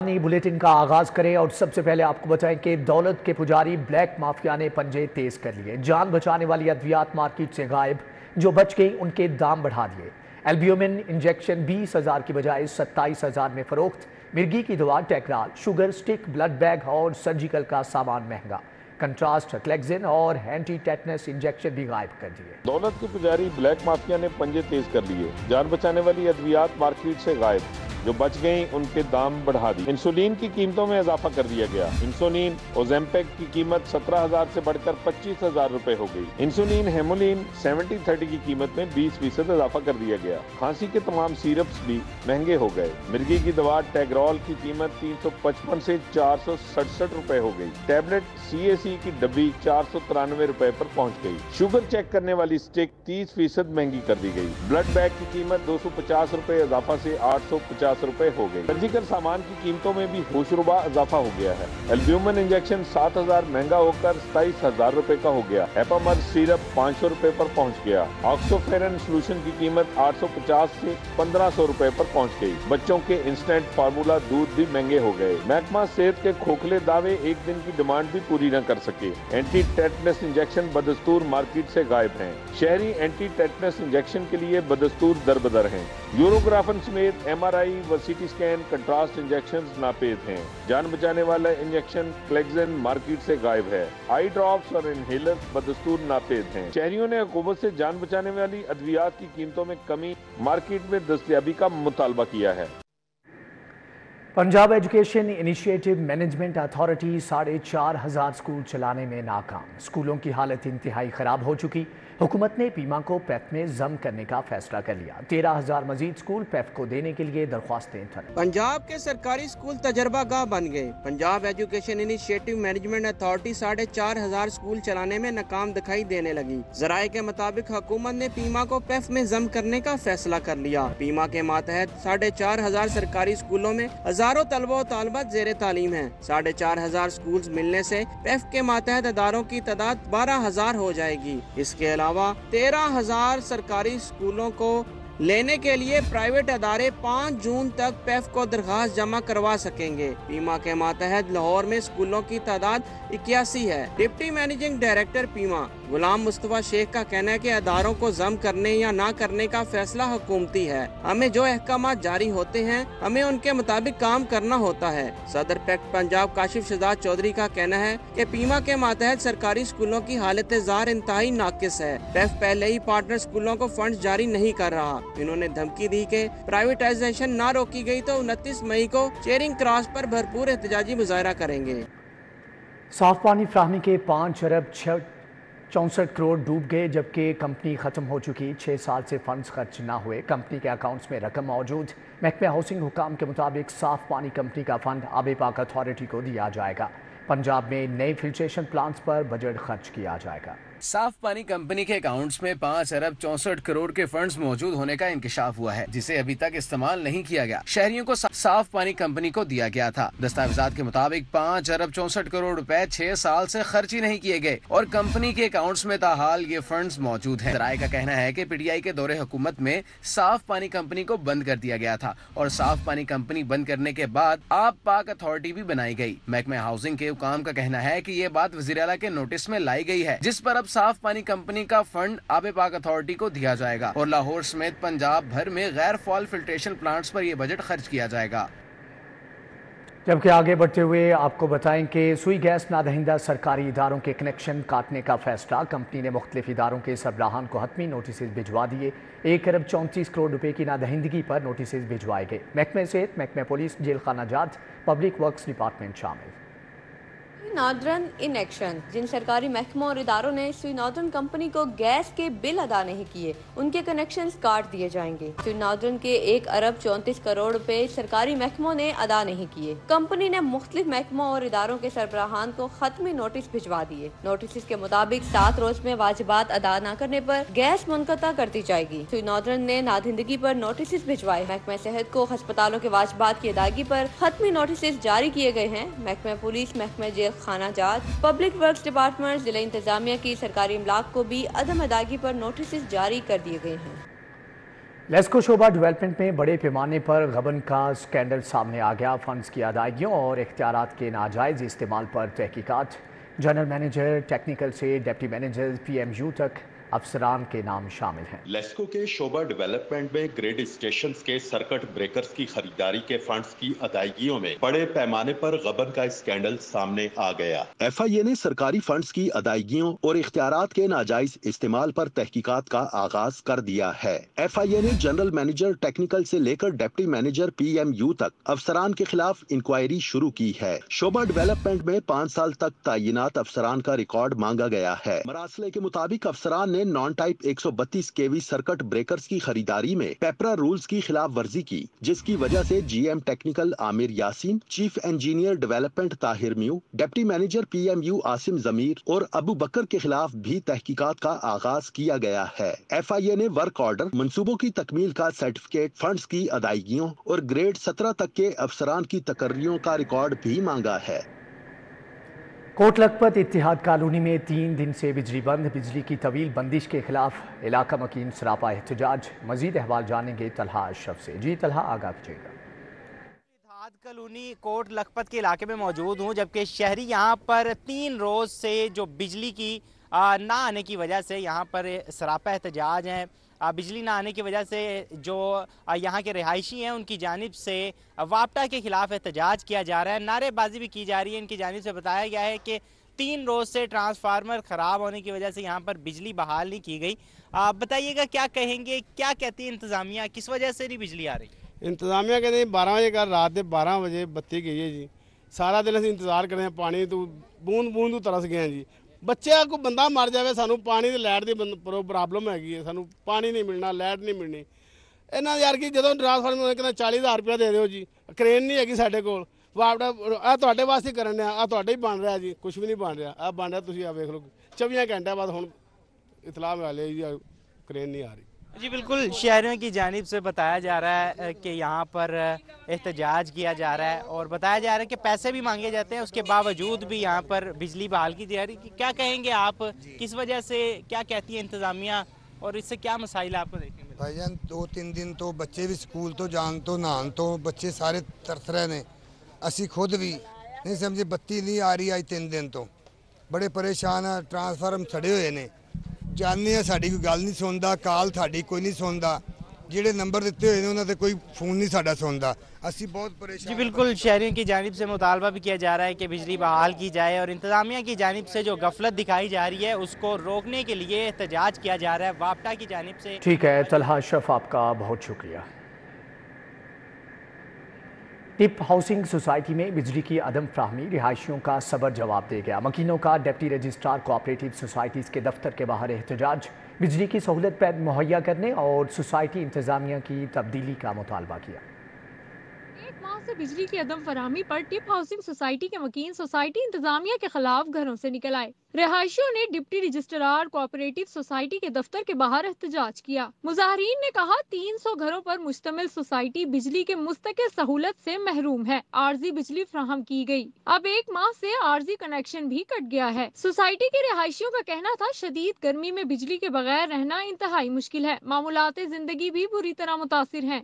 Bulletin का आगाज करें और सबसे पहले आपको बताएं कि दौलत के पुजारी ब्लैक माफिया ने पंजे तेज कर लिए। जान बचाने वाली अद्वियात मार्केट से गायब, जो बच गई उनके दाम बढ़ा दिए। एल्ब्यूमिन इंजेक्शन 20,000 की बजाय 27,000 में फरोख्त। मिर्गी की दवा, टेक्राल, शुगर स्टिक, ब्लड बैग और सर्जिकल का सामान महंगा। कंट्रास्ट, क्लेक्सिन और एंटी टेटनस इंजेक्शन भी गायब कर दिए। दौलत के पुजारी ब्लैक माफिया ने पंजे तेज कर लिए। जान बचाने वाली अद्वियात मार्केट से गायब, जो बच गईं उनके दाम बढ़ा दी। इंसुलिन की कीमतों में इजाफा कर दिया गया। इंसुलिन ओजेम्पिक की कीमत 17,000 से बढ़कर 25,000 रुपए हो गई। इंसुलिन हेमोलिन 70-30 की कीमत में 20% इजाफा कर दिया गया। खांसी के तमाम सिरप्स भी महंगे हो गए। मिर्गी की दवा टेग्रॉल की कीमत 355 से 467 रुपए हो गई। टैबलेट CAC की डब्बी 493 रुपए पर पहुंच गई। शुगर चेक करने वाली स्टिक 30% महंगी कर दी गई। ब्लड बैग की कीमत 250 रुपए इजाफा से 850 रुपए हो गई। सर्जिकल सामान की कीमतों में भी होशरुबा इजाफा हो गया है। एल्ब्यूमिन इंजेक्शन 7,000 महंगा होकर 27,000 रुपए का हो गया। एपामर सिरप 500 रुपए पर पहुंच गया। ऑक्सोफेरन सोल्यूशन की कीमत 850 से 1,500 रुपए पर पहुंच गई। बच्चों के इंस्टेंट फार्मूला दूध भी महंगे हो गए। महकमा सेहत के खोखले दावे एक दिन की डिमांड भी पूरी न कर सके। एंटी टेटनस इंजेक्शन बदस्तूर मार्केट से गायब हैं। शहरी एंटी टेटनस इंजेक्शन के लिए बदस्तूर दरबदर हैं। यूरोग्राफन समेत MRI व CT स्कैन, कंट्रास्ट इंजेक्शन नापेद हैं। जान बचाने वाला इंजेक्शन क्लेक्सिन मार्केट से गायब है। आई ड्रॉप्स और इनहेलर बदस्तूर नापेद हैं। शहरियों ने हुकूमत से जान बचाने वाली अद्वियात की कीमतों में कमी, मार्केट में दस्तयाबी का मुतालबा किया है। Punjab education initiative management authority 4,500 school चलाने में नाकाम। स्कूलों की हालत इंतहाई खराब हो चुकी। हुकूमत ने पीमा को पैफ में जम करने का फैसला कर लिया। 13,000 मजीद स्कूल पैफ को देने के लिए दरख्वास्तें थी। पंजाब के सरकारी स्कूल तजर्बा गाह बन गए। Punjab education initiative management authority 4,500 school चलाने में नाकाम दिखाई देने लगी। जराये के मुताबिक हुकूमत ने पीमा को पैफ में जम करने का फैसला कर लिया। पीमा के मातहत 4,500 सरकारी स्कूलों में हजारों तलबा तालबात जेर तालीम है। 4,500 स्कूल मिलने से पैफ के मातहत अदारों की तादाद 12,000 हो जाएगी। इसके अलावा 13,000 सरकारी स्कूलों को लेने के लिए प्राइवेट अदारे 5 जून तक पैफ को दरखास्त जमा करवा सकेंगे। पीमा के मातहत लाहौर में स्कूलों की तादाद 81 है। Deputy managing director Pima Ghulam Mustafa Sheikh का कहना है कि अदारों को जम करने या ना करने का फैसला हुकूमती है। हमें जो अहकामात जारी होते हैं हमें उनके मुताबिक काम करना होता है। सदर पैक्ट पंजाब काशिफ शहजाद चौधरी का कहना है कि पीमा के मातहत सरकारी स्कूलों की हालत ज़ार इंतहाई नाकिस है। पैफ पहले ही पार्टनर स्कूलों को फंड जारी नहीं कर रहा। इन्होंने धमकी दी कि प्राइवेटाइजेशन ना रोकी गई तो 29 मई को चेरिंग क्रॉस पर भरपूर एहतजाजी मुजाहरा करेंगे। साफ पानी फराहमी के 5 अरब 64 करोड़ डूब गए, जबकि कंपनी खत्म हो चुकी। 6 साल से फंड्स खर्च ना हुए। कंपनी के अकाउंट्स में रकम मौजूद। महकमा हाउसिंग हुकाम के मुताबिक साफ पानी कंपनी का फंड आब पाक अथॉरिटी को दिया जाएगा। पंजाब में नए फिल्ट्रेशन प्लांट्स पर बजट खर्च किया जाएगा। साफ पानी कंपनी के अकाउंट्स में 5 अरब 64 करोड़ के फंड्स मौजूद होने का इंकशाफ हुआ है, जिसे अभी तक इस्तेमाल नहीं किया गया। शहरियों को साफ पानी कंपनी को दिया गया था। दस्तावेजात के मुताबिक 5 अरब 64 करोड़ रुपए 6 साल से खर्च ही नहीं किए गए और कंपनी के अकाउंट्स में ताहाल ये फंड्स मौजूद हैं। जराये का कहना है कि PTI के दौरे हुकूमत में साफ पानी कंपनी को बंद कर दिया गया था और साफ पानी कंपनी बंद करने के बाद आब पाक अथॉरिटी भी बनाई गई। महकमा हाउसिंग के हुकाम का कहना है कि ये बात वज़ीर आला के नोटिस में लाई गई है, जिस पर अब साफ पानी कंपनी का फंड आबे पाक अथॉरिटी को दिया जाएगा और लाहौर समेत पंजाब भर में गैर फॉल फिल्ट्रेशन प्लांट्स पर यह बजट खर्च किया जाएगा। जबकि आगे बढ़ते हुए आपको बताएं कि सुई गैस नादहिंदा सरकारी इदारों के कनेक्शन काटने का फैसला। कंपनी ने मुख्तलिफ इदारों के सरबराहान को हतमी नोटिस भिजवा दिए। 1 अरब 34 करोड़ रुपए की नादहिंदगी पर नोटिस भिजवाए गए। महकमे सेहत, महकमे पुलिस, जेल खाना जात, पब्लिक वर्क्स डिपार्टमेंट शामिल। Northern in action. जिन सरकारी महकमों और इदारों ने सुई नॉर्दर्न कंपनी को गैस के बिल अदा नहीं किए, उनके कनेक्शंस काट दिए जाएंगे। सुई नॉर्दर्न के 1 अरब 34 करोड़ रुपए सरकारी महकमों ने अदा नहीं किए। कंपनी ने मुख्तलिफ महकमों और इदारों के सरबराहान को खत्मी नोटिस भिजवा दिए। नोटिस के मुताबिक 7 रोज में वाजिबात अदा न करने पर गैस मुनक़ता कर दी जाएगी। सुई नॉर्दर्न ने नादहिंदगी पर नोटिस भिजवाए। महकमा सेहत को अस्पतालों के वाजिबात की अदायगी पर खत्मी नोटिस जारी किए गए हैं। महकमा पुलिस, महकमा जेल खाना जात, पब्लिक वर्क्स डिपार्टमेंट, जिला इंतजामिया की सरकारी इमलाक को भी अदम अदायगी पर नोटिस जारी कर दिए गए हैं। लेस्को शोबा डेवलपमेंट में बड़े पैमाने पर गबन का स्कैंडल सामने आ गया। फंड्स की अदायगियों और इख्तियारात के नाजायज इस्तेमाल पर तहकीकात। जनरल मैनेजर टेक्निकल से डिप्टी मैनेजर PMU तक अफसरान के नाम शामिल हैं। लेस्को के शोबा डेवलपमेंट में ग्रेड स्टेशंस के सर्किट ब्रेकर्स की खरीदारी के फंड्स की अदायगियों में बड़े पैमाने पर गबन का स्कैंडल सामने आ गया। FIA ने सरकारी फंड्स की अदायगियों और इख्तियारात के नाजायज इस्तेमाल पर तहकीकात का आगाज कर दिया है। FIA ने जनरल मैनेजर टेक्निकल से लेकर डिप्टी मैनेजर PMU तक अफसरान के खिलाफ इंक्वायरी शुरू की है। शोबा डेवलपमेंट में 5 साल तक तैनात अफसरान का रिकॉर्ड मांगा गया है। मरासले के मुताबिक अफसरान ने non type 132 kV circuit breakers की खरीदारी में पेपरा रूल्स की खिलाफ वर्जी की, जिसकी वजह से GM technical Aamir Yasin, chief engineer development Tahir म्यू, deputy manager PMU Asim Zameer और अबू बकर के खिलाफ भी तहकीकात का आगाज किया गया है। FIA ने वर्क ऑर्डर, मंसूबों की तकमील का सर्टिफिकेट, फंड्स की अदायगियों और ग्रेड 17 तक के अफसरान की तकर्रियों का रिकॉर्ड भी मांगा है। कोट लखपत इत्तिहाद कॉलोनी में 3 दिन से बिजली बंद। बिजली की तवील बंदिश के खिलाफ इलाका मकीन सरापा एहतजाज। मजीद अहवाल जानेंगे तलहा अशरफ से। जी तलहा, आगाह कीजिएगा। इत्तिहाद कॉलोनी कोट लखपत के इलाके में मौजूद हूँ, जबकि शहरी यहाँ पर 3 रोज से जो बिजली की ना आने की वजह से यहाँ पर सरापा एहतजाज हैं। बिजली ना आने की वजह से जो यहाँ के रिहायशी हैं उनकी जानिब से वापटा के खिलाफ एहतजाज किया जा रहा है, नारेबाजी भी की जा रही है। इनकी जानिब से बताया गया है कि 3 रोज से ट्रांसफार्मर ख़राब होने की वजह से यहाँ पर बिजली बहाल नहीं की गई। बताइएगा क्या कहेंगे, क्या कहती है इंतज़ामिया, किस वजह से नहीं बिजली आ रही? इंतज़ामिया कहते हैं 12 बजे का रात के 12 बजे बत्ती गई है जी। सारा दिन असीं इंतजार कर रहे हैं, पानी तो बूंद बूंद तो तरस गए हैं जी। बच्चे को बंदा मर जाए, सानू पानी ते लाइट की प्रॉब्लम हैगी है, सानू पानी नहीं मिलना, लाइट नहीं मिलनी। इन्हां यार कि जदों ट्रांसफार्मर कहंदे 40,000 रुपया दे दिओ जी, क्रेन नहीं हैगी साडे कोल, वापटा आ तुहाडे वास्ते करन आ, आ तुहाडे ही बन रहा जी, कुछ भी नहीं बन रहा। आ बन रहा, तुसीं आ वेख लो 24 घंटे बाद हुण इतला मिले जी क्रेन नहीं आ रही। जी बिल्कुल, शहरियों की जानिब से बताया जा रहा है कि यहाँ पर एहतजाज किया जा रहा है और बताया जा रहा है कि पैसे भी मांगे जाते हैं, उसके बावजूद भी यहाँ पर बिजली बहाल की तैयारी। क्या कहेंगे आप, किस वजह से, क्या कहती है इंतज़ामिया और इससे क्या मसाइल आपको देखेंगे? भाईजान 2-3 दिन तो बच्चे भी स्कूल तो जान तो नहान तो बच्चे सारे तरस रहे ने, असी खुद भी नहीं समझे, बत्ती नहीं आ रही आज 3 दिन तो बड़े परेशान है। ट्रांसफार्म सड़े हुए ने, जाने साड़ी कोई गल नहीं सुनता, काल साड़ी कोई नहीं सुनता, ਜਿਹੜੇ नंबर दिते हुए उन्होंने कोई फोन नहीं साड़ा सुनता, असी बहुत परेशान। जी बिल्कुल, शहरियों की जानिब से मुतालबा भी किया जा रहा है कि बिजली बहाल की जाए और इंतज़ामिया की जानिब से जो गफलत दिखाई जा रही है उसको रोकने के लिए एहतजाज किया जा रहा है वापटा की जानिब से। ठीक है तलहा अशरफ, आपका बहुत शुक्रिया। टिप हाउसिंग सोसाइटी में बिजली की अदम फ्राहमी रिहायशियों का सबर जवाब दे गया। मकीनों का डिप्टी रजिस्ट्रार कोऑपरेटिव सोसाइटीज़ के दफ्तर के बाहर एहतजाज। बिजली की सहूलत पर मुहैया करने और सोसाइटी इंतजामिया की तब्दीली का मुतालबा किया। 1 माह से बिजली की अदम फराहमी पर टिप हाउसिंग सोसाइटी के मकीन सोसाइटी इंतजामिया के खिलाफ घरों से निकल आए। रिहायशियों ने डिप्टी रजिस्ट्रार कोऑपरेटिव सोसाइटी के दफ्तर के बाहर एहतजाज किया। मुजाहरीन ने कहा 300 घरों पर मुश्तमिल सोसाइटी बिजली के मुस्तकिल सहूलत से महरूम है। आर्जी बिजली फ्राहम की गई, अब 1 माह से आर्जी कनेक्शन भी कट गया है। सोसाइटी के रिहायशियों का कहना था शदीद गर्मी में बिजली के बगैर रहना इंतहाई मुश्किल है, मामूलाते जिंदगी भी बुरी तरह मुतासिर है।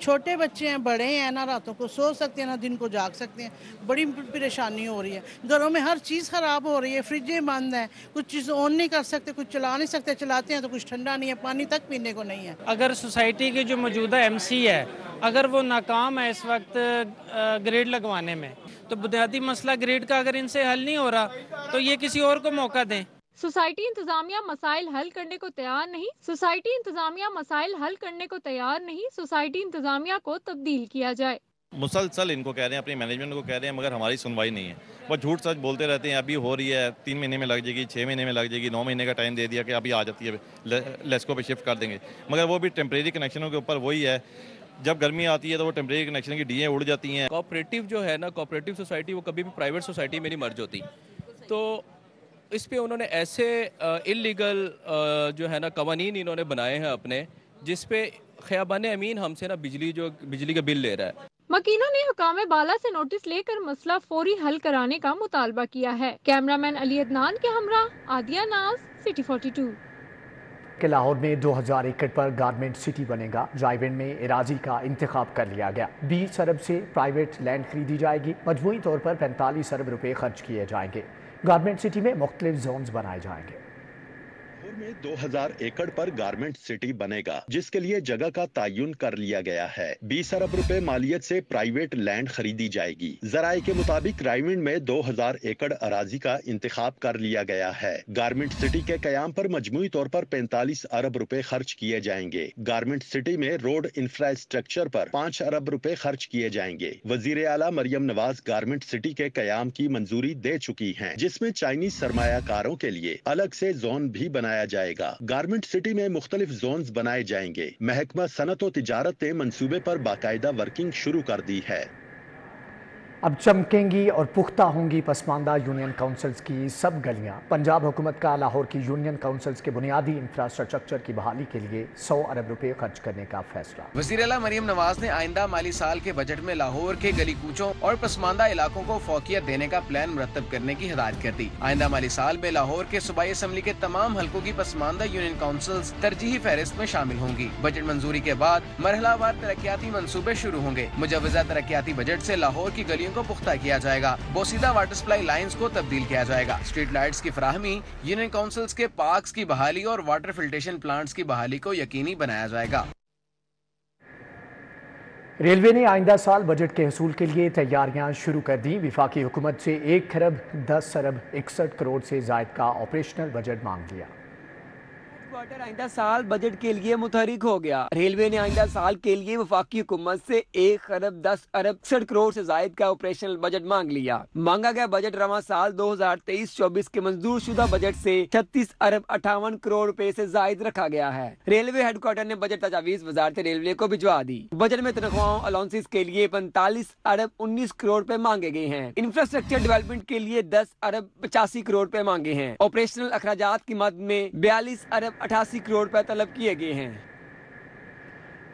छोटे बच्चे हैं, बड़े हैं, ना रातों को सो सकते हैं ना दिन को जाग सकते हैं, बड़ी परेशानी हो रही है। घरों में हर चीज़ ख़राब हो रही है, फ्रिजें बंद हैं, कुछ चीज़ ऑन नहीं कर सकते, कुछ चला नहीं सकते, चलाते हैं तो कुछ ठंडा नहीं है, पानी तक पीने को नहीं है। अगर सोसाइटी की जो मौजूदा MC है अगर वो नाकाम है इस वक्त ग्रेड लगवाने में, तो बुनियादी मसला ग्रेड का अगर इनसे हल नहीं हो रहा तो ये किसी और को मौका दें। सोसाइटी इंतजामिया मसाइल हल करने को तैयार नहीं, सोसाइटी इंतजामिया मसाइल हल करने को तैयार नहीं, सोसाइटी इंतजामिया को तब्दील किया जाए। मुसलसल इनको कह रहे हैं, अपनी मैनेजमेंट को कह रहे हैं, मगर हमारी सुनवाई नहीं है। वो झूठ सच बोलते रहते हैं, अभी हो रही है, 3 महीने में लग जाएगी, 6 महीने में लग जाएगी, 9 महीने का टाइम दे दिया कि अभी आ जाती है, लेस्को पे शिफ्ट कर देंगे, मगर वो भी टेम्परेरी कनेक्शनों के ऊपर वही है। जब गर्मी आती है तो वो टेम्परेरी कनेक्शन की डीएं उड़ जाती हैं। कोऑपरेटिव जो है ना, कोऑपरेटिव सोसाइटी वो कभी भी प्राइवेट सोसाइटी में नहीं मर्ज होती, तो इस पे उन्होंने ऐसे इलीगल जो है ना कवानीन इन्होंने बनाए हैं अपने, जिस पे ख़याबान अमीन हमसे ना बिजली का बिल ले रहा है। मकीनों ने हुकाम बाला से नोटिस लेकर मसला फौरी हल कराने का मुतालबा किया है। कैमरामैन अली अदनान के हमरा आदिया नाज, सिटी 42। کہ لاہور میں 2000 एकड़ पर गारमेंट सिटी बनेगा। ड्राइव-इन में एराजी का इंतखाब कर लिया गया। 20 अरब से प्राइवेट लैंड खरीदी जाएगी। मजमूई तौर पर 45 अरब रुपए खर्च किए जाएंगे। गारमेंट सिटी में मुख्तलिफ जोन्स बनाए जाएंगे। में 2000 एकड़ पर गारमेंट सिटी बनेगा, जिसके लिए जगह का तयन कर लिया गया है। 20 अरब रुपए मालियत से प्राइवेट लैंड खरीदी जाएगी। जराये के मुताबिक ड्राइव-इन में 2000 एकड़ अराजी का इंतखाब कर लिया गया है। गारमेंट सिटी के कयाम पर मजमूई तौर पर 45 अरब रुपए खर्च किए जाएंगे। गारमेंट सिटी में रोड इंफ्रास्ट्रक्चर पर 5 अरब रुपए खर्च किए जाएंगे। वजीर आला मरियम नवाज गारमेंट सिटी के कयाम की मंजूरी दे चुकी हैं, जिसमें चाइनीज सरमायाकारों के लिए अलग से जोन भी बनाया जाएगा। गारमेंट सिटी में मुख्तलिफ जोन्स बनाए जाएंगे। महकमा सनत और तिजारत ने मंसूबे पर बाकायदा वर्किंग शुरू कर दी है। अब चमकेंगी और पुख्ता होंगी पसमानदा यूनियन काउंसिल्स की सब गलियां। पंजाब हुकूमत का लाहौर की यूनियन काउंसिल्स के बुनियादी इंफ्रास्ट्रक्चर की बहाली के लिए 100 अरब रुपए खर्च करने का फैसला। वज़ीर आला मरियम नवाज ने आइंदा माली साल के बजट में लाहौर के गली कूचों और पसमानदा इलाकों को फौकियत देने का प्लान मुरतब करने की हिदायत कर दी। आइंदा माली साल में लाहौर के सूबाई असम्बली के तमाम हलकों की पसमानदा यूनियन काउंसिल्स तरजीही फहरिस्त में शामिल होंगी। बजट मंजूरी के बाद मरहलावार तरक्याती मंसूबे शुरू होंगे। मुजव्वजा तरक्याती बजट से लाहौर की गलियों को पुख्ता किया जाएगा। बोसीदा वाटर सप्लाई लाइंस को तब्दील किया जाएगा। स्ट्रीट लाइट्स की फराहमी, यूनियन काउंसिल्स के पार्क्स की बहाली और वाटर फिल्ट्रेशन प्लांट्स की बहाली को यकीनी बनाया जाएगा। रेलवे ने आइंदा साल बजट के हसूल के लिए तैयारियां शुरू कर दी। विफाकी हुकूमत से 1 खरब 10 अरब 61 करोड़ से जायद का ऑपरेशनल बजट मांग लिया। क्वार्टर आइंदा साल बजट के लिए मुतहरिक हो गया। रेलवे ने आइंदा साल के लिए वफाकी हुकूमत से 1 खरब 10 अरब 61 करोड़ से जायद का ऑपरेशनल बजट मांग लिया। मांगा गया बजट रवां साल 2023-24 के मंजूर शुदा बजट से 36 अरब 58 करोड़ रुपए से जायद रखा गया है। रेलवे हेडक्वार्टर ने बजट तजावीज वजारत रेलवे को भिजवा दी। बजट में तनख्वाहों अलाउंसेस के लिए 45 अरब 19 करोड़ रुपए मांगे गए हैं। इंफ्रास्ट्रक्चर डेवलपमेंट के लिए 10 अरब 85 करोड़ रुपए मांगे हैं। ऑपरेशनल अखराजात की मद में 42 अरब 88 करोड़ रुपए तलब किए गए हैं।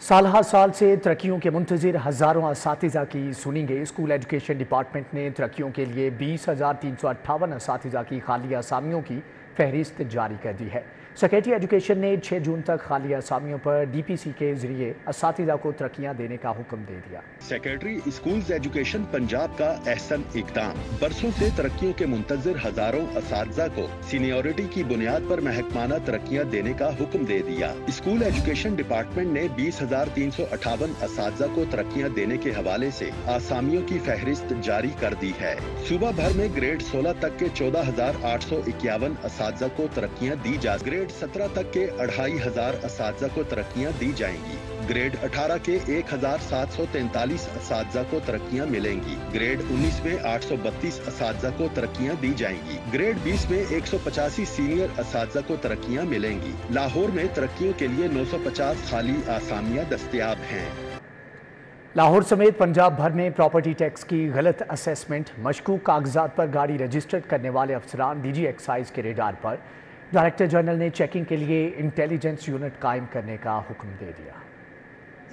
साल हर साल से तरक्कियों के मुंतजिर हजारों असातिज़ा की सुनी गई। स्कूल एजुकेशन डिपार्टमेंट ने तरक्कियों के लिए 20,358 असातिज़ा की खाली असामियों की फहरिस्त जारी कर दी है। सेक्रेटरी एजुकेशन ने 6 जून तक खाली असामियों पर DPC के जरिए असातिज़ा को तरक्कियां देने का हुक्म दे दिया। सेक्रेटरी स्कूल्स एजुकेशन पंजाब का एहसन इकदाम। बरसों से तरक्कियों के मुंतजिर हजारों असातिज़ा को सीनियरिटी की बुनियाद पर महकमाना तरक्कियां देने का हुक्म दे दिया। स्कूल एजुकेशन डिपार्टमेंट ने 20,358 असातिज़ा को तरक्कियां देने के हवाले से आसामियों की फहरिस्त जारी कर दी है। सूबा भर में ग्रेड 16 तक के 14,851 असातिज़ा को तरक्कियां दी जा। ग्रेड 17 तक के 2,500 असातिज़ा को तरक्कियां दी जाएंगी। ग्रेड 18 के 1,743 असातिज़ा को तरक्कियां मिलेंगी। ग्रेड 19 में 832 असातिज़ा को तरक्कियां दी जाएंगी। ग्रेड 20 में 185 सीनियर असातिज़ा को तरक्कियां मिलेंगी। लाहौर में तरक्कियों के लिए 950 खाली आसामियां दस्तयाब हैं। लाहौर समेत पंजाब भर में प्रॉपर्टी टैक्स की गलत असेसमेंट, मशकूक कागजात पर गाड़ी रजिस्टर्ड करने वाले अफसरान DG एक्साइज के रेडार पर। डायरेक्टर जनरल ने चेकिंग के लिए इंटेलिजेंस यूनिट कायम करने का हुक्म दे दिया।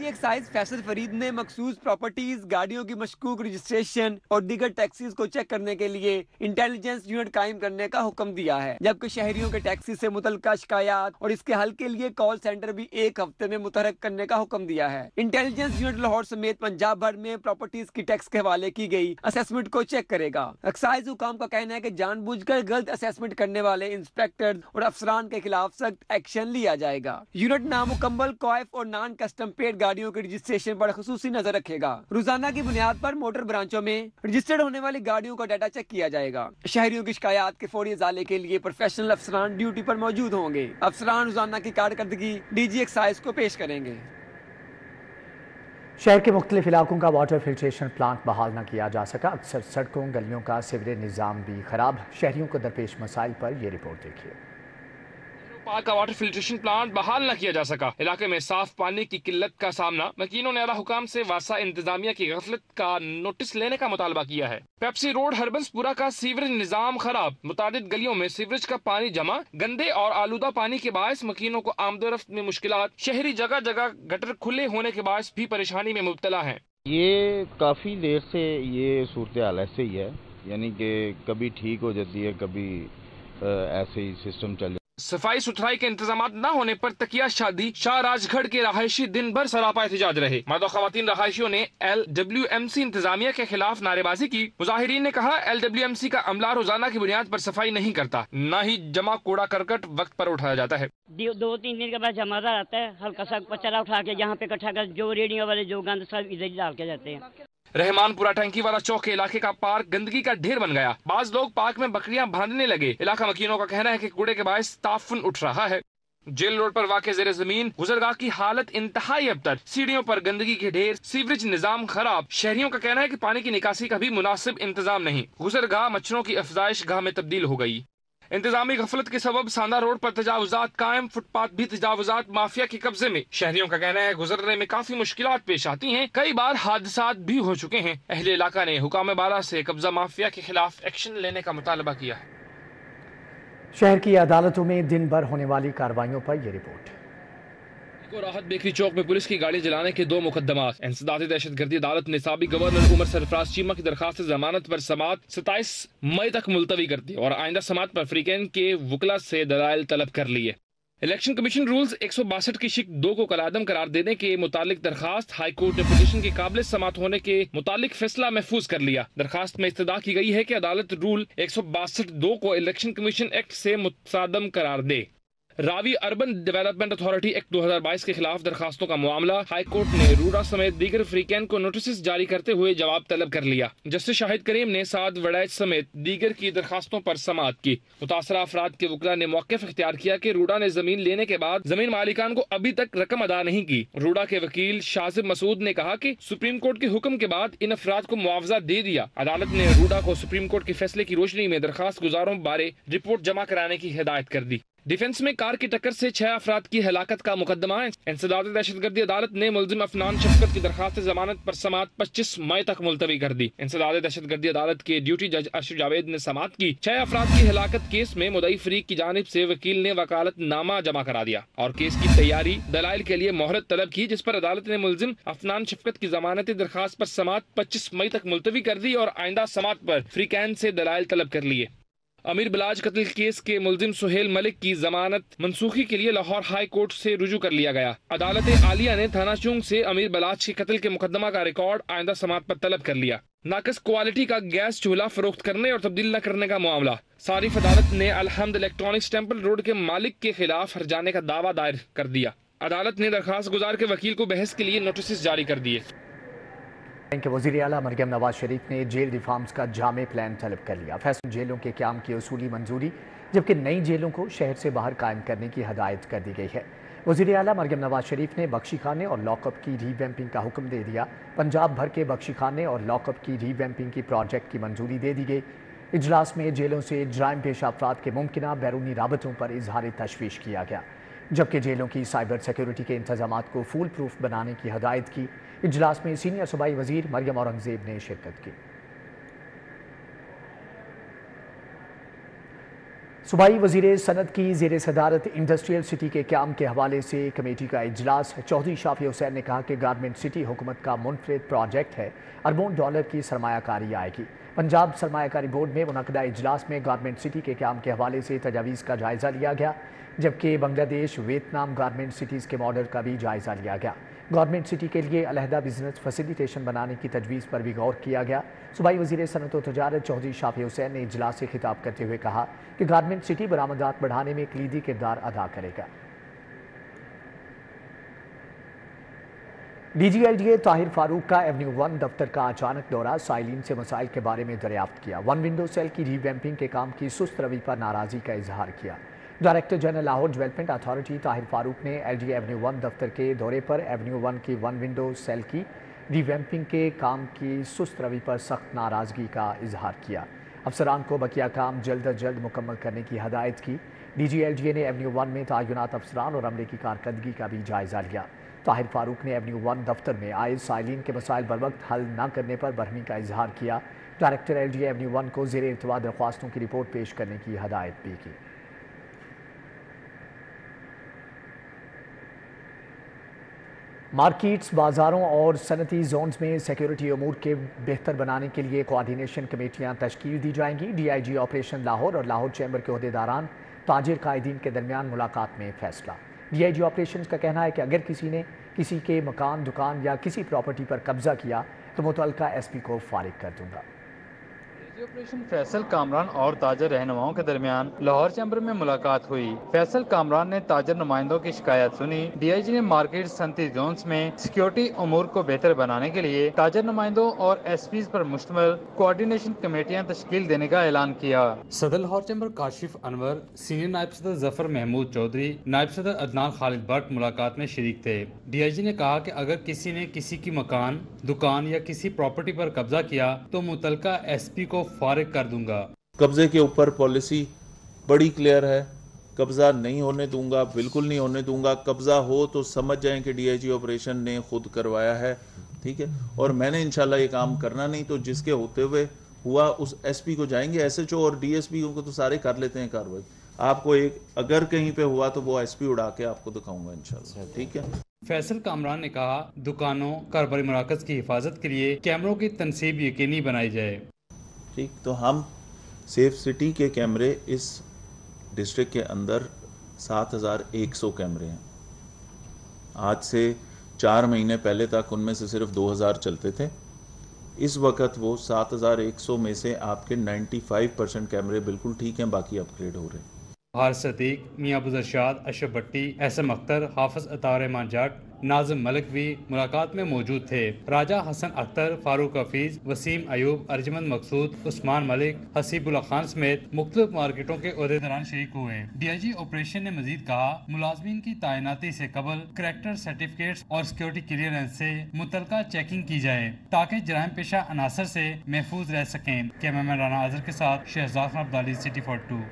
एक्साइज फैसल फरीद ने मखसूस प्रॉपर्टीज, गाड़ियों की मशकूक रजिस्ट्रेशन और दीगर टैक्सीज को चेक करने के लिए इंटेलिजेंस यूनिट कायम करने का हुक्म दिया है, जबकि शहरियों के टैक्सी से मुतल्लिका शिकायत और इसके हल के लिए कॉल सेंटर भी 1 हफ्ते में मुतहरक करने का हुक्म दिया है। इंटेलिजेंस यूनिट लाहौर समेत पंजाब भर में प्रॉपर्टीज की टैक्स के हवाले की गई असेसमेंट को चेक करेगा। एक्साइज हुकाम का कहना है कि जानबूझकर गलत असेसमेंट करने वाले इंस्पेक्टर और अफसरान के खिलाफ सख्त एक्शन लिया जाएगा। यूनिट नामुकम्मल क्वाइफ और नॉन कस्टम पेड गाड़ियों के रजिस्ट्रेशन पर खुसूसी नजर रखेगा। रोजाना की बुनियाद पर मोटर ब्रांचों में रजिस्टर्ड होने वाली गाड़ियों का डाटा चेक किया जाएगा। शहरियों की शिकायत के फौरी इजाले के लिए प्रोफेशनल अफसरान ड्यूटी पर मौजूद होंगे। अफसरान रोजाना की कारकर्दगी DG एक्साइज को पेश करेंगे। शहर के मुख्तलिफ इलाकों का वाटर फिल्ट्रेशन प्लांट बहाल न किया जा सका। अक्सर सड़कों गलियों का सीवरेज निज़ाम भी खराब। शहरियों को दरपेश मसाइल पर ये रिपोर्ट देखिए। पार्क का वाटर फिल्ट्रेशन प्लांट बहाल न किया जा सका। इलाके में साफ पानी की किल्लत का सामना। मकीनों ने आला हुकाम से वासा इंतजामिया की गफलत का नोटिस लेने का मुतालबा किया है। पेप्सी रोड हरबंसपुरा का सीवरेज निजाम खराब। मुतादिद गलियों में सीवरेज का पानी जमा, गंदे और आलूदा पानी के बायस मकीनों को आमदोरफ्त में मुश्किलात। शहरी जगह जगह गटर खुले होने के बायस भी परेशानी में मुब्तला है। ये काफी देर से ये सूरत हाल ऐसे ही है, यानी कि कभी ठीक हो जाती है, कभी ऐसे ही सिस्टम चल सफाई सुथराई के इंतजाम न होने पर तकिया शादी शाह राजगढ़ के रहायशी दिन भर सरापा एहतजाज रहे। मर्द और खवातीन रहायशियों ने LWMC इंतजामिया के खिलाफ नारेबाजी की। मुजाहिरीन ने कहा LWMC का अमला रोजाना की बुनियाद पर सफाई नहीं करता, न ही जमा कूड़ा करकट वक्त पर उठाया जाता है। 2-3 दिन के बाद जमादा आता है, हल्का सा कचरा उठा के यहाँ पे इकट्ठा कर, जो रेडियो वाले जो गंद सब इधर ही डाल के जाते हैं। रहमानपुरा टैंकी वाला चौक के इलाके का पार्क गंदगी का ढेर बन गया। बाज लोग पार्क में बकरियां बांधने लगे। इलाका मकीनों का कहना है कि कूड़े के बायस ताफुन उठ रहा है। जेल रोड पर वाक़े ज़ेरे ज़मीन गुजरगाह की हालत इंतहाई अबतर। सीढ़ियों पर गंदगी के ढेर, सीवरेज निजाम खराब। शहरियों का कहना है कि पानी की निकासी का भी मुनासिब इंतजाम नहीं। गुजरगाह मच्छरों की अफजाइश गाह में तब्दील हो गई। इंतजामी गफलत के सबब सांदा रोड पर तजावुजात कायम, फुटपाथ भी तजावुजात माफिया के कब्जे में। शहरियों का कहना है गुजरने में काफी मुश्किलात पेश आती हैं। कई बार हादसात भी हो चुके हैं। अहले इलाका ने हुकाम बाला से कब्जा माफिया के खिलाफ एक्शन लेने का मुतालबा किया है। शहर की अदालतों में दिन भर होने वाली कार्रवाइयों पर यह रिपोर्ट। राहत बेकरी चौक में पुलिस की गाड़ी जलाने के 2 मुकदमात। इंसदादी दहशतगर्दी अदालत ने साबिक गवर्नर उमर सरफराज चीमा की दरखास्त जमानत पर समात 27 मई तक मुलतवी कर दी और आइंदा समात पर फ्रीकैन के वकला से दलाइल तलब कर लिए। इलेक्शन कमीशन रूल्स 162 की शिक 2 को कलादम करार देने के मुतालिक दरखास्त हाई कोर्ट ने पिटीशन के काबिल समात होने के मुतालिक फैसला महफूज कर लिया। दरखास्त में इस्तदा की गई है कि अदालत रूल 162 को इलेक्शन कमीशन एक्ट से मुतसादम करार दे। Ravi urban development authority act 2022 के खिलाफ दरखास्तों का मामला हाई कोर्ट ने रूडा समेत दीगर फ्रीकैन को नोटिस जारी करते हुए जवाब तलब कर लिया। जस्टिस शाहिद करीम ने साद वड़ैच समेत दीगर की दरखास्तों पर समाअत की। मुतासरा अफराद के वकला ने मौक़िफ़ इख्तियार किया कि रूडा ने जमीन लेने के बाद जमीन मालिकान को अभी तक रकम अदा नहीं की। रूडा के वकील शाजिब मसूद ने कहा कि सुप्रीम कोर्ट के हुक्म के बाद इन अफराद को मुआवजा दे दिया। अदालत ने रूडा को सुप्रीम कोर्ट के फैसले की रोशनी में दरखास्त गुजारों बारे रिपोर्ट जमा कराने की हिदायत कर दी। डिफेंस में कार की टक्कर से 6 अफराद की हलाकत का मुकदमा। इंसदादी दहशतगर्दी अदालत ने मुलजिम अफनान शफकत की दरखास्त जमानत पर समात 25 मई तक मुलतवी कर दी। इंसदादी दहशतगर्दी अदालत के ड्यूटी जज अरशद जावेद ने समात की। 6 अफराद की हलाकत केस में मुदई फरीक की जानिब से वकील ने वकालतनामा जमा करा दिया और केस की तैयारी दलाइल के लिए मोहरत तलब की, जिस पर अदालत ने मुलजिम अफनान शफकत की जमानती दरखास्त पर समात 25 मई तक मुलतवी कर दी और आइंदा समात पर फ्रीकैन से दलाइल तलब कर लिए। अमीर बलाज कत्ल केस के मुलजिम सुहेल मलिक की जमानत मनसूखी के लिए लाहौर हाई कोर्ट से रुजू कर लिया गया। अदालत आलिया ने थाना चुंग से अमीर बलाज के कत्ल के मुकदमा का रिकॉर्ड आइंदा समात पर तलब कर लिया। नाकस क्वालिटी का गैस चूल्हा फरोख्त करने और तब्दील न करने का मामला। सारिफ अदालत ने अलहम्द इलेक्ट्रॉनिक्स टेम्पल रोड के मालिक के खिलाफ हर्जाने का दावा दायर कर दिया। अदालत ने दरखास्त गुजार के वकील को बहस के लिए नोटिस जारी कर दिए। वज़ीर आला मरियम नवाज शरीफ ने जेल रिफॉर्म्स का जामे प्लान तलब कर लिया। फैसल जेलों के क़याम की उसूली मंजूरी, जबकि नई जेलों को शहर से बाहर कायम करने की हदायत कर दी गई है। वज़ीर आला मरियम नवाज शरीफ ने बख्शी खाने और लॉकअप की रीवैम्पिंग का हुक्म दे दिया। पंजाब भर के बख्शी खाने और लॉकअप की रीवैम्पिंग की प्रोजेक्ट की मंजूरी दे दी गई। इजलास में जेलों से जराइम पेशा अफराद के मुमकिना बैरूनी राबतों पर इजहार तशवीश किया गया, जबकि जेलों की साइबर सिक्योरिटी के इंतजामात को फूल प्रूफ बनाने की हदायत की। इजलास में सीनियर सूबाई वजीर मरियम औरंगजेब ने शिरकत की। सूबाई वजीर सनत की ज़ेर सदारत इंडस्ट्रियल सिटी के क़याम के हवाले से कमेटी का इजलास। चौधरी शाफी हुसैन ने कहा कि गारमेंट सिटी हुकूमत का मुनफरिद प्रोजेक्ट है, अरबों डॉलर की सरमायाकारी आएगी। पंजाब सरमायाकारी बोर्ड में मुनक़दा इजलास में गारमेंट सिटी के क़याम के हवाले से तजावीज़ का जायज़ा लिया गया, जबकि बांग्लादेश वियतनाम गारमेंट सिटीज़ के मॉडल का भी जायज़ा लिया गया। गवर्नमेंट सिटी के लिए अलहदा बिजनेस फैसिलिटेशन बनाने की तजवीज़ पर भी गौर किया गया। सूबाई वज़ीर सनत व तजारत चौधरी शाफी हुसैन ने इजलास से खिताब करते हुए कहा कि गारमेंट सिटी बरामदात बढ़ाने में कलीदी किरदार अदा करेगा। DGLDA ताहिर फारूक का एवेन्यू 1 दफ्तर का अचानक दौरा, साइलिन से मसाइल के बारे में दरियाफ्त किया। 1 विंडो सेल की रीवैम्पिंग के काम की सुस्त रवि पर नाराज़गी का इजहार किया। Director general Lahore development authority Tahir Farooq ने LDA एवेन्यू 1 दफ्तर के दौरे पर एवेन्यू 1 की 1 विंडो सेल की रीवैम्पिंग के काम की सुस्त रवि पर सख्त नाराज़गी का इजहार किया। अफसरान को बकिया काम जल्द अज जल्द मुकम्मल करने की हदायत की। DGLDA ने एवेन्यू 1 में तयनात अफसरान और अमले की कारकर्दगी का भी जायज़ा लिया। ताहिर फारूक ने एवेन्यू 1 दफ्तर में आए साइलिन के मसाइल बर वक्त हल न करने पर बरहमी का इजहार किया। डायरेक्टर LDA एवेन्यू 1 को ज़ेर इर्तवा दरख्वास्तों की रिपोर्ट पेश करने की हदायत भी की। मार्केट्स, बाज़ारों और सनती जोन्स में सिक्योरिटी अमूर के बेहतर बनाने के लिए कोऑर्डिनेशन कमेटियां तश्कील दी जाएंगी। DIG ऑपरेशन लाहौर और लाहौर चैम्बर के अहदेदारान ताजिर कायदीन के दरमियान मुलाकात में फैसला। DIG ऑपरेशन का कहना है कि अगर किसी ने किसी के मकान, दुकान या किसी प्रॉपर्टी पर कब्जा किया तो मुतल्लिका SP को फारिग कर दूंगा। ऑपरेशन फैसल कामरान और ताजर रहनुमाओं के दरमियान लाहौर चैम्बर में मुलाकात हुई। फैसल कामरान ने ताजर नुमाइंदों की शिकायत सुनी। DIG ने मार्केट सनती जोन्स में सिक्योरिटी उमूर को बेहतर बनाने के लिए ताजर नुमाइंदों और SPs पर मुश्तमिल कोऑर्डिनेशन कमेटियां तश्कील देने का ऐलान किया। सदर लाहौर चैम्बर काशिफ अनवर, सीनियर नायब सदर जफर महमूद चौधरी, नायब सदर अदनान खालिद भट्ट मुलाकात में शरीक थे। DIG ने कहा कि अगर किसी ने किसी की मकान, दुकान या किसी प्रॉपर्टी पर कब्जा किया तो मुतल्लिका SP को फारिग कर दूंगा। कब्जे के ऊपर पॉलिसी बड़ी क्लियर है, कब्जा नहीं होने दूंगा, बिल्कुल नहीं होने दूंगा। कब्जा हो तो समझ जाएं कि DIG ऑपरेशन ने खुद करवाया है, ठीक है, और मैंने इंशाल्लाह ये काम करना नहीं तो जिसके होते हुए हुआ उस SP को जाएंगे। SHO और DSP को तो सारे कर लेते हैं कार्रवाई, आपको एक अगर कहीं पे हुआ तो वो SP उड़ा के आपको दिखाऊंगा इंशाल्लाह, ठीक है। फैसल कामरान ने कहा दुकानों, कारोबारी मराकज की हिफाजत के लिए कैमरों की तनसीब यकीनी बनाई जाए। ठीक, तो हम सेफ सिटी के कैमरे इस डिस्ट्रिक्ट के अंदर 7100 कैमरे हैं। आज से 4 महीने पहले तक उनमें से सिर्फ 2000 चलते थे। इस वक्त वो 7100 में से आपके 95% कैमरे बिल्कुल ठीक हैं, बाकी अपग्रेड हो रहे हैं। हार सदीक, मियां अबू इरशाद, अशरफ भट्टी, SM अख्तर, हाफिज अता रहमान जट, नाज़िम मलिक भी मुलाकात में मौजूद थे। राजा हसन अख्तर, फारूक हफीज, वसीम अयूब, अर्जमंद मकसूद, उस्मान मलिक, हसीबुल्ला खान समेत मुख्तलिफ मार्केटों के ओहदेदारान शरीक हुए। DIG ऑपरेशन ने मजीद कहा मुलाजमीन की तैनाती से कबल करैक्टर सर्टिफिकेट्स और सिक्योरिटी क्लियरेंस से मुतल्लिका चेकिंग की जाए ताकि जराइम पेशा अनासर से महफूज रह सकें। कैमरामैन राना आजर के साथ शहजाद अब्दाली, सिटी 42।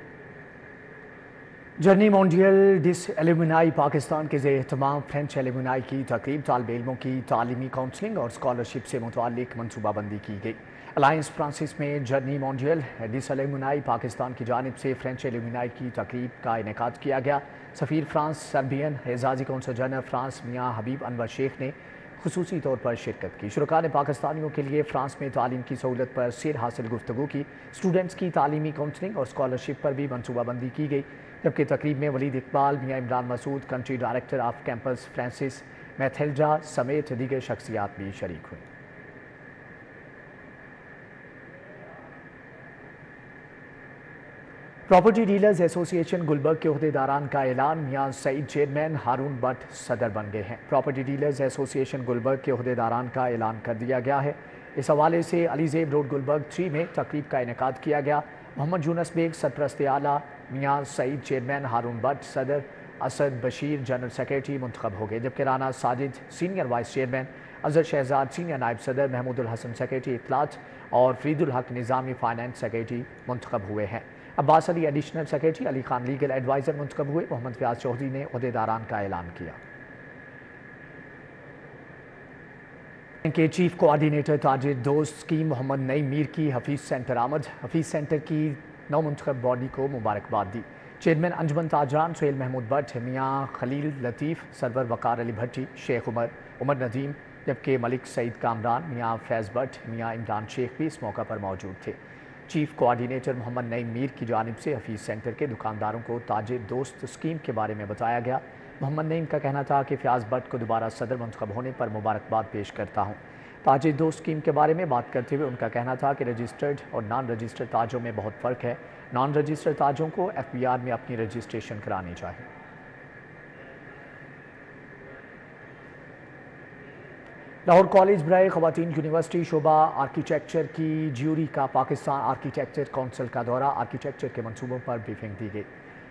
जर्नी मोंडियल डिस एलुमनाई पाकिस्तान के ज़ेर-ए-एहतमाम फ्रेंच एलुमनाई की तकरीब तालिब इल्मों की तालीमी काउंसलिंग और स्कॉलरशिप से मुताल्लिक मनसूबाबंदी की गई। अलायंस फ्रांसिस में जर्नी मोंडियल डिस एलुमनाई पाकिस्तान की जानिब से फ्रेंच एलुमनाई की तकरीब का इनेकाद किया गया। सफ़ीर फ्रांस सर्बियन एजाज़ी कौंसल जनरल फ्रांस मियाँ हबीब अनवर शेख ने खुसूसी तौर पर शिरकत की। शुरका ने पाकिस्तानियों के लिए फ्रांस में तालीम की सहूलत पर सिर हासिल गुफ्तगू की। स्टूडेंट्स की तालीमी काउंसलिंग और स्कॉलरशिप पर भी मनसूबाबंदी की गई, जबकि तकरीब में वलीद इकबाल, मियाँ Imran Masood, country director of campus France मैथेल्जा समेत दीगर शख्सियात भी शरीक हुई। प्रॉपर्टी डीलर्स एसोसिएशन गुलबर्ग के ओहदेदारान का ऐलान, मियाँ सईद चेयरमैन, हारून भट्ट सदर बन गए हैं। प्रॉपर्टी डीलर्स एसोसिएशन गुलबर्ग के ओहदेदारान का ऐलान कर दिया गया है। इस हवाले से अलीजेब रोड गुलबर्ग 3 में तकरीब का इनेकाद किया गया। मोहम्मद यूनस बेग सरपरस्त आला, मियाँ सईद चेयरमैन, हारून भट्ट सदर, असद बशीर जनरल सेक्रेटरी मुंतखब हो गए, जबकि Rana Sajid senior vice chairman, Azhar Shahzad senior नायब सदर, महमूदुल हसन सेक्रेटरी इत्तलात और फरीदुल हक निज़ामी फाइनेंस सेक्रेटरी मुंतखब हुए हैं। Abbas Ali additional secretary, Ali Khan legal adviser मुंतखब हुए। मोहम्मद फयाज चौधरी ने ओहदेदारान का ऐलान किया। के चीफ कोऑर्डिनेटर ताजिर दोस्त स्कीम मोहम्मद नईम मीर की हफीज़ सेंटर आमद। हफीज़ सेंटर की नौ मुंतखब बॉडी को मुबारकबाद दी। चेयरमैन अंजुमन ताजरान सुहेल महमूद भट्ट, मियाँ खलील लतीफ़, सरवर वकार अली भट्टी, शेख उमर नदीम, जबकि मलिक सईद कामरान, मियाँ फैज़ भट्ट, मियाँ इमरान शेख भी इस मौका पर मौजूद थे। चीफ कोऑर्डिनेटर मोहम्मद नईम मीर की जानिब से हफीज़ सेंटर के दुकानदारों को ताजिर दोस्त स्कीम के बारे में बताया गया। मोहम्मद नईम का कहना था कि फयाज भट्ट को दोबारा सदर मुंतखब होने पर मुबारकबाद पेश करता हूँ। ताजिर दोस्त स्कीम के बारे में बात करते हुए उनका कहना था कि रजिस्टर्ड और नॉन रजिस्टर्ड ताजों में बहुत फ़र्क है। नॉन रजिस्टर्ड ताजों को FBR में अपनी रजिस्ट्रेशन करानी चाहिए। लाहौर कॉलेज बराए ख़वातीन यूनिवर्सिटी शोबा आर्किटेक्चर की ज्यूरी का पाकिस्तान आर्किटेक्चर काउंसिल का दौरा। आर्किटेक्चर के मनसूबों पर ब्रीफिंग दी गई।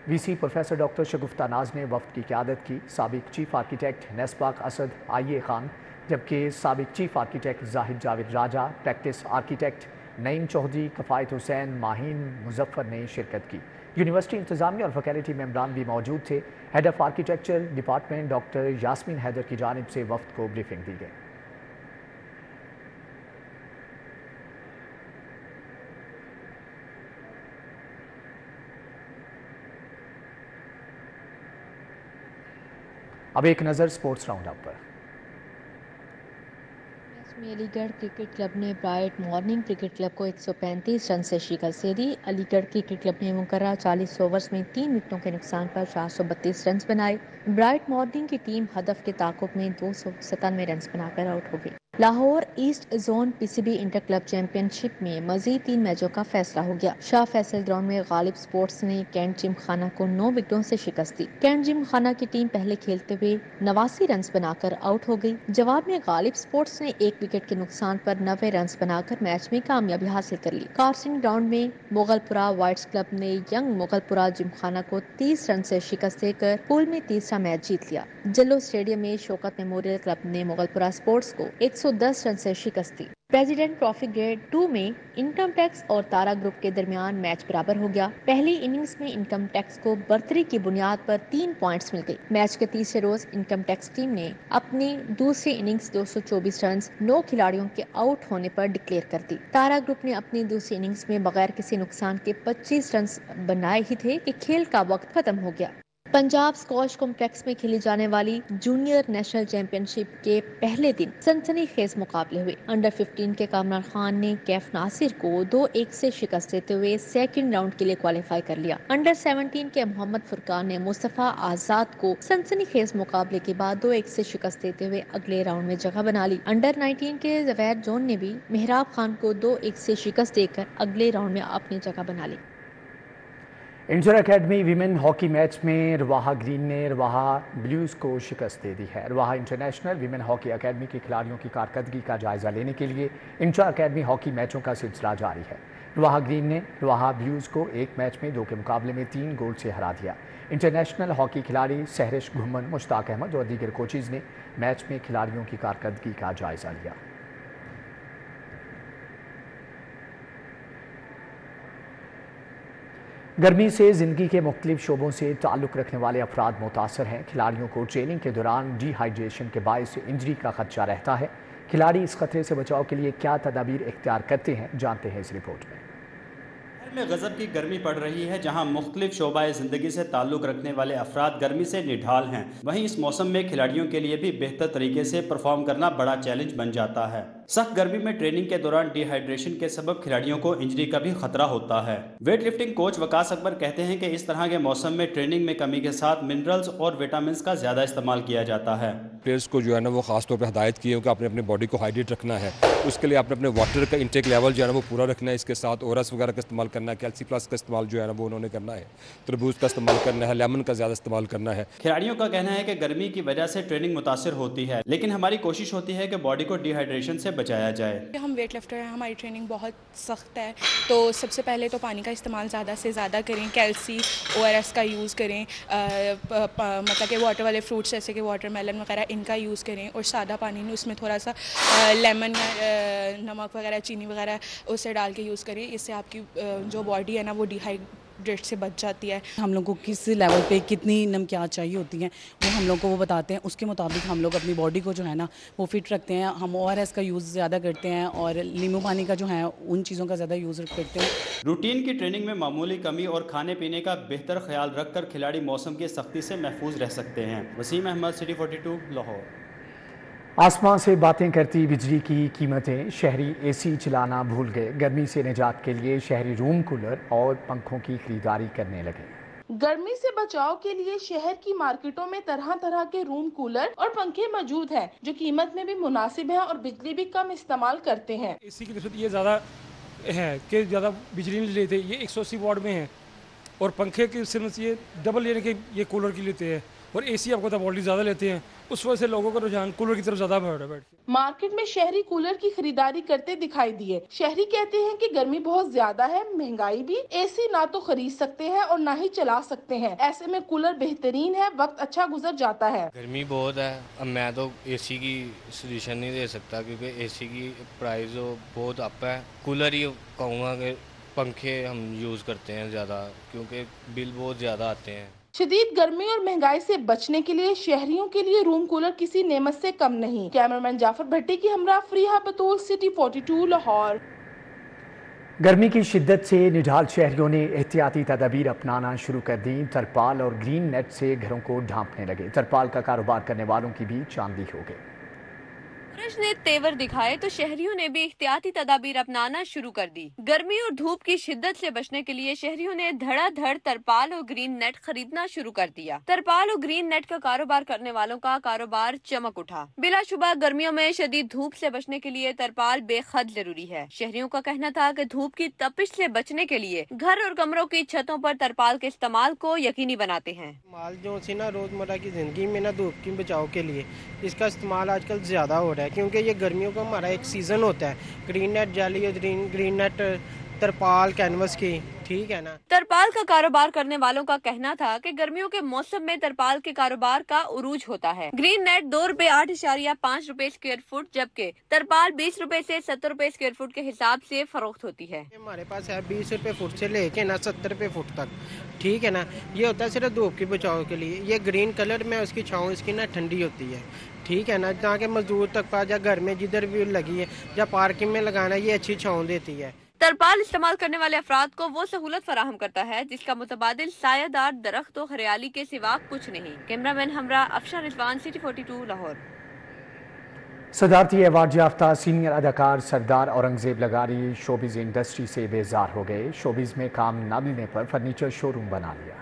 VC प्रोफेसर डॉक्टर शगुफ्ता नाज ने वफ्द की क़यादत की। साबिक chief architect NESPAK Asad IA Khan, जबकि साबिक चीफ आर्किटेक्ट जाहिद जावेद राजा, प्रैक्टिस आर्किटेक्ट नईम चौधरी, कफ़ायत हुसैन, माहीन मुजफ्फर ने शिरकत की। यूनिवर्सिटी इंतजामिया और फैकल्टी मेंबरान भी मौजूद थे। Head of architecture department doctor Yasmeen Haider की जानिब से वफ्द को ब्रीफिंग दी गई। अब एक नज़र स्पोर्ट्स राउंड अप पर। में अलीगढ़ क्रिकेट क्लब ने ब्राइट मॉर्निंग क्रिकेट क्लब को 135 रन से शिकस्त दे दी। अलीगढ़ क्रिकेट क्लब ने मुकर्रर 40 ओवर्स में 3 विकेटों के नुकसान पर 432 रन बनाए। ब्राइट मॉर्निंग की टीम हदफ के ताक़ुब में 297 रन बनाकर आउट हो गई। Lahore east zone PCB inter club championship में मजीद 3 मैचों का फैसला हो गया। शाह फैसल ग्राउंड में गालिब स्पोर्ट्स ने कैंट जिम खाना को 9 विकेटों से शिकस्त दी। कैंट जिम खाना की टीम पहले खेलते हुए 89 रन बनाकर आउट हो गई। जवाब में गालिब स्पोर्ट्स ने 1 विकेट के नुकसान पर 90 रन बनाकर मैच में कामयाबी हासिल कर ली। कारसिंग ग्राउंड में मुगलपुरा वाइट्स क्लब ने यंग मुगलपुरा जिमखाना को 30 रन से शिकस्त देकर पूल में तीसरा मैच जीत लिया। जल्लो स्टेडियम में शौकत मेमोरियल क्लब ने मुगलपुरा स्पोर्ट्स को 110 रन से शिकस्त दी। प्रेसिडेंट ट्रॉफी ग्रेड 2 में इनकम टैक्स और तारा ग्रुप के दरमियान मैच बराबर हो गया। पहली इनिंग्स में इनकम टैक्स को बर्तरी की बुनियाद पर 3 पॉइंट्स मिल गए। मैच के तीसरे रोज इनकम टैक्स टीम ने अपनी दूसरी इनिंग्स 224 रन 9 खिलाड़ियों के आउट होने पर डिक्लेयर कर दी। तारा ग्रुप ने अपनी दूसरी इनिंग्स में बगैर किसी नुकसान के 25 रन बनाए ही थे कि खेल का वक्त खत्म हो गया। पंजाब स्क्वॉश कॉम्प्लेक्स में खेली जाने वाली जूनियर नेशनल चैंपियनशिप के पहले दिन सनसनीखेज मुकाबले हुए। अंडर 15 के कामरान खान ने कैफ नासिर को 2-1 से शिकस्त देते हुए सेकंड राउंड के लिए क्वालिफाई कर लिया। अंडर 17 के मोहम्मद फुरकान ने मुस्तफा आजाद को सनसनीखेज मुकाबले के बाद 2-1 से शिकस्त देते हुए अगले राउंड में जगह बना ली। अंडर 19 के जवैर जोन ने भी मेहराब खान को 2-1 से शिकस्त देकर अगले राउंड में अपनी जगह बना ली। Inter academy women hockey match में रवाहा ग्रीन ने रवाहा ब्लूज को शिकस्त दे दी है। Rawaha international women hockey academy के खिलाड़ियों की कारकर्दगी का जायजा लेने के लिए इंटर अकेडमी हॉकी मैचों का सिलसिला जारी है। रवाहा ग्रीन ने रवाहा ब्लूज को एक मैच में 2 के मुकाबले में 3 गोल से हरा दिया। इंटरनेशनल हॉकी खिलाड़ी सहरिश घुमन, मुश्ताक अहमद और दीगर कोचेज ने मैच में खिलाड़ियों की कारकर्दगी का जायजा लिया। गर्मी से ज़िंदगी के मुख्तलिफ शोबों से ताल्लुक़ रखने वाले अफराद मुतासर हैं। खिलाड़ियों को ट्रेनिंग के दौरान डिहाइड्रेशन के बायस इंजरी का खदशा रहता है। खिलाड़ी इस खतरे से बचाव के लिए क्या तदाबीर इख्तियार करते हैं, जानते हैं इस रिपोर्ट में। में गज़ब की गर्मी पड़ रही है, जहां मुख्तलिफ शोबाए ज़िंदगी से ताल्लुक़ रखने वाले अफराद गर्मी से निढाल हैं। वहीं इस मौसम में खिलाड़ियों के लिए भी बेहतर तरीके से परफॉर्म करना बड़ा चैलेंज बन जाता है। सख्त गर्मी में ट्रेनिंग के दौरान डिहाइड्रेशन के सबब खिलाड़ियों को इंजरी का भी खतरा होता है। Weight lifting coach Waqas Akbar कहते हैं कि इस तरह के मौसम में ट्रेनिंग में कमी के साथ मिनरल्स और विटामिन का ज़्यादा इस्तेमाल किया जाता है। प्लेयर्स को जो है ना वो खास तौर पर हिदायत की है कि आपने अपनी बॉडी को हाइड्रेट रखना है। उसके लिए आपने अपने वाटर का इंटेक लेवल जो है ना वो पूरा रखना है। इसके साथ ओरस वगैरह का इस्तेमाल करना है, कैल्सी प्लस का इस्तेमाल जो है ना वो उन्होंने करना है, तरबूज का इस्तेमाल करना है, लेमन का ज़्यादा इस्तेमाल करना है। खिलाड़ियों का कहना है कि गर्मी की वजह से ट्रेनिंग मुतासिर होती है, लेकिन हमारी कोशिश होती है कि बॉडी को डिहाइड्रेशन से बचाया जाए। हम वेट लिफ्टर हैं, हमारी ट्रेनिंग बहुत सख्त है, तो सबसे पहले तो पानी का इस्तेमाल ज़्यादा से ज़्यादा करें, कैल्सी ORS का यूज़ करें, मतलब कि वाटर वाले फ्रूट्स जैसे कि वाटरमेलन वगैरह इनका यूज़ करें, और सादा पानी में उसमें थोड़ा सा लेमन नमक वगैरह चीनी वगैरह उसे डाल के यूज़ करें। इससे आपकी जो बॉडी है ना वो डिहाइड्रेट से बच जाती है। हम लोग को किस लेवल पे कितनी नमकियात चाहिए होती हैं वो हम लोग को वो बताते हैं, उसके मुताबिक हम लोग अपनी बॉडी को जो है ना वो फिट रखते हैं। हम ORS का यूज़ ज़्यादा करते हैं और नींबू पानी का जो है उन चीज़ों का ज़्यादा यूज़ करते हैं। रूटीन की ट्रेनिंग में मामूली कमी और खाने पीने का बेहतर ख्याल रखकर खिलाड़ी मौसम की सख्ती से महफूज रह सकते हैं। वसीम अहमद, सिटी 42, लाहौर। आसमान से बातें करती बिजली की कीमतें, शहरी AC चलाना भूल गए। गर्मी से निजात के लिए शहरी रूम कूलर और पंखों की खरीदारी करने लगे। गर्मी से बचाव के लिए शहर की मार्केटों में तरह तरह के रूम कूलर और पंखे मौजूद हैं, जो कीमत में भी मुनासिब हैं और बिजली भी कम इस्तेमाल करते हैं। AC की नस्बत ये ज़्यादा है कि ज़्यादा बिजली नहीं लेते, ये 180 वाट में है, और पंखे की सिर्फ ये डबल लेने के ये कूलर की लेते हैं, और AC आपको तब वोल्टेज ज़्यादा लेते हैं। उस वजह से लोगों का रुझान कूलर की तरफ ज़्यादा बढ़ रहा है। मार्केट में शहरी कूलर की खरीदारी करते दिखाई दिए। शहरी कहते हैं कि गर्मी बहुत ज्यादा है, महंगाई भी, AC ना तो खरीद सकते हैं और ना ही चला सकते हैं। ऐसे में कूलर बेहतरीन है, वक्त अच्छा गुजर जाता है। गर्मी बहुत है, अब मैं तो AC की सोल्यूशन नहीं दे सकता क्योंकि AC की प्राइस बहुत अप है। कूलर ही कहूँगा कि पंखे हम यूज़ करते हैं ज़्यादा, क्योंकि बिल बहुत ज़्यादा आते हैं। शदीद गर्मी और महंगाई से बचने के लिए शहरियों के लिए रूम कूलर किसी नेमत से कम नहीं। कैमरामैन जाफर भट्टी की हमरा फरीहा बतूल, सिटी 42, लाहौर। गर्मी की शिद्दत से निढाल शहरियों ने एहतियाती तदाबीर अपनाना शुरू कर दी। तरपाल और ग्रीन नेट से घरों को ढांपने लगे। तरपाल का कारोबार करने वालों की भी चांदी हो गई। بارش نے تیور دکھائے تو شہریوں نے بھی احتیاطی تدابیر اپنانا شروع کر دی۔ گرمی اور دھوپ کی شدت سے بچنے کے لیے شہریوں نے دھڑا دھڑ ترپال اور گرین نیٹ خریدنا شروع کر دیا۔ ترپال اور گرین نیٹ کا کاروبار کرنے والوں کا کاروبار چمک اٹھا۔ بلا شبہ گرمیوں میں شدید دھوپ سے بچنے کے لیے ترپال بے حد ضروری ہے۔ شہریوں کا کہنا تھا کہ دھوپ کی تپش سے بچنے کے لیے گھر اور کمروں کی چھتوں پر ترپال کے استعمال کو یقینی بناتے ہیں۔ استعمال جو سی نا روزمرہ کی زندگی میں نا دھوپ کی بچاؤ کے لیے اس کا استعمال آج کل زیادہ ہو رہا ہے، کیونکہ یہ گرمیوں کا ہمارا ایک سیزن ہوتا ہے۔ گرین نیٹ جالی اور گرین نیٹ ترپال کینوس کی، ٹھیک ہے نا۔ ترپال کا کاروبار کرنے والوں کا کہنا تھا کہ گرمیوں کے موسم میں ترپال کے کاروبار کا عروج ہوتا ہے۔ گرین نیٹ 2 روپے 8.5 روپے اسکوائر فٹ جبکہ ترپال 20 روپے سے 70 روپے اسکوائر فٹ کے حساب سے فروخت ہوتی ہے۔ ہمارے پاس ہے 20 روپے فٹ سے لے کے نا 70 روپے فٹ تک، ٹھیک ہے نا۔ یہ ہوتا ہے صرف دھوپ کی بچاؤ کے لیے۔ یہ گرین کلر میں اس کی چھاؤں اس کی نا ٹھنڈی ہوتی ہے، ٹھیک ہے نا، تاکہ مزدور تک پا جائے، گھر میں جدھر بھی لگی ہے یا پارکنگ میں لگانا، یہ اچھی چھاؤں دیتی ہے۔ ترپال استعمال کرنے والے افراد کو وہ سہولت فراہم کرتا ہے جس کا متبادل سایہ دار درخت و ہریالی کے سوا کچھ نہیں۔ کیمرہ مین ہمراہ افشار رضوان، سٹی 42 لاہور۔ صدارتی ایوارڈ یافتہ سینئر اداکار سردار اورنگزیب لغاری شوبز انڈسٹری سے بیزار ہو گئے۔ شوبز میں کام نہ ملنے پر فرنیچر شو روم بنا لیا۔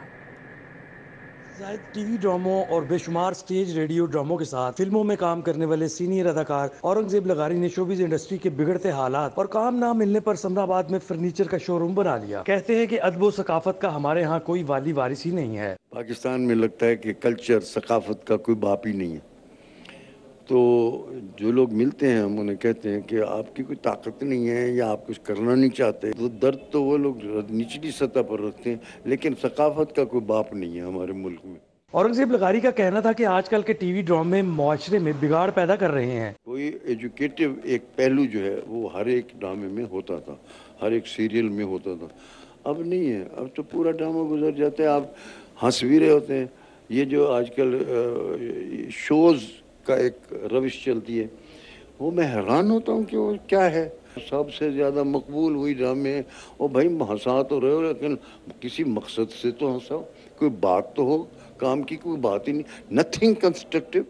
زائد ٹی وی ڈراموں اور بے شمار سٹیج ریڈیو ڈراموں کے ساتھ فلموں میں کام کرنے والے سینئر اداکار اورنگزیب لغاری نے شوبز انڈسٹری کے بگڑتے حالات اور کام نہ ملنے پر سمرا آباد میں فرنیچر کا شو روم بنا لیا۔ کہتے ہیں کہ ادب و ثقافت کا ہمارے ہاں کوئی والی وارث ہی نہیں ہے۔ پاکستان میں لگتا ہے کہ کلچر ثقافت کا کوئی باپ ہی نہیں ہے، تو جو لوگ ملتے ہیں ہم انہیں کہتے ہیں کہ آپ کی کوئی طاقت نہیں ہے یا آپ کچھ کرنا نہیں چاہتے، تو درد تو وہ لوگ نچلی سطح پر رکھتے ہیں، لیکن ثقافت کا کوئی باپ نہیں ہے ہمارے ملک میں۔ اورنگزیب لغاری کا کہنا تھا کہ آج کل کے ٹی وی ڈرامے معاشرے میں بگاڑ پیدا کر رہے ہیں۔ کوئی ایجوکیٹو ایک پہلو جو ہے وہ ہر ایک ڈرامے میں ہوتا تھا، ہر ایک سیریل میں ہوتا تھا، اب نہیں ہے۔ اب تو پورا ڈرامہ گزر جاتا ہے، آپ ہنس بھی رہے ہوتے ہیں۔ یہ جو آج کل شوز کا ایک روش چلتی ہے، وہ میں حیران ہوتا ہوں کہ وہ کیا ہے۔ سب سے زیادہ مقبول ہوئی ڈرامے ہیں، اور بھائی ہنسا تو رہے ہو لیکن کسی مقصد سے تو ہنساؤ، کوئی بات تو ہو، کام کی کوئی بات ہی نہیں، نتھنگ کنسٹرکٹیو۔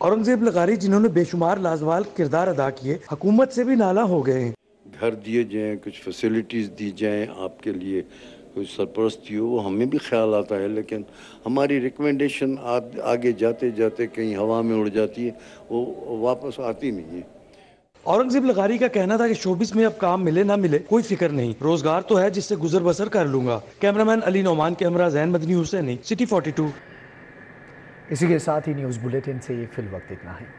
اورنگزیب لغاری جنہوں نے بے شمار لازوال کردار ادا کیے، حکومت سے بھی نالاں ہو گئے ہیں۔ گھر دیے جائیں، کچھ فیسلٹیز دی جائیں، آپ کے لیے کوئی سرپرستی ہو، وہ ہمیں بھی خیال آتا ہے، لیکن ہماری ریکمنڈیشن آگے جاتے جاتے کہیں ہوا میں اڑ جاتی ہے، وہ واپس آتی نہیں ہے۔ اورنگزیب لغاری کا کہنا تھا کہ شوبز میں اب کام ملے نہ ملے کوئی فکر نہیں، روزگار تو ہے جس سے گزر بسر کر لوں گا۔ کیمرہ مین علی نعمان کے ہمراہ زین مدنی حسینی، سٹی 42۔ اسی کے ساتھ ہی نیوز بلیٹن سے فی الوقت اتنا ہے۔